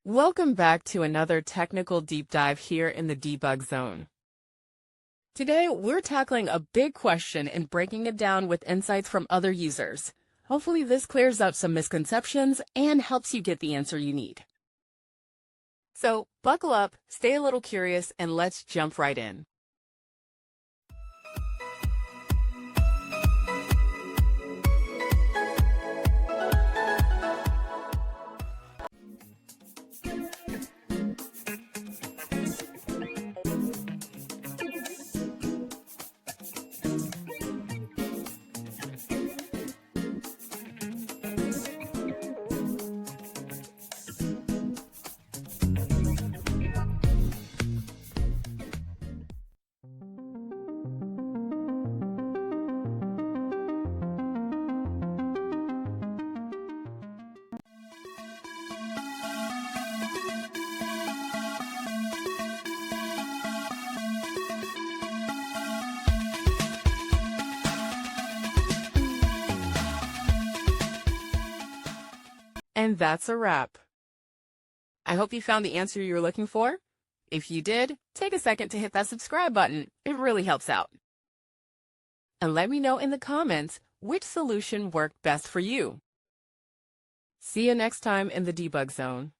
Welcome back to another technical deep dive here in the debug zone. Today, we're tackling a big question and breaking it down with insights from other users. Hopefully this clears up some misconceptions and helps you get the answer you need. So buckle up, stay a little curious, and let's jump right in. And that's a wrap. I hope you found the answer you were looking for. If you did, take a second to hit that subscribe button. It really helps out. And let me know in the comments which solution worked best for you. See you next time in the debug zone.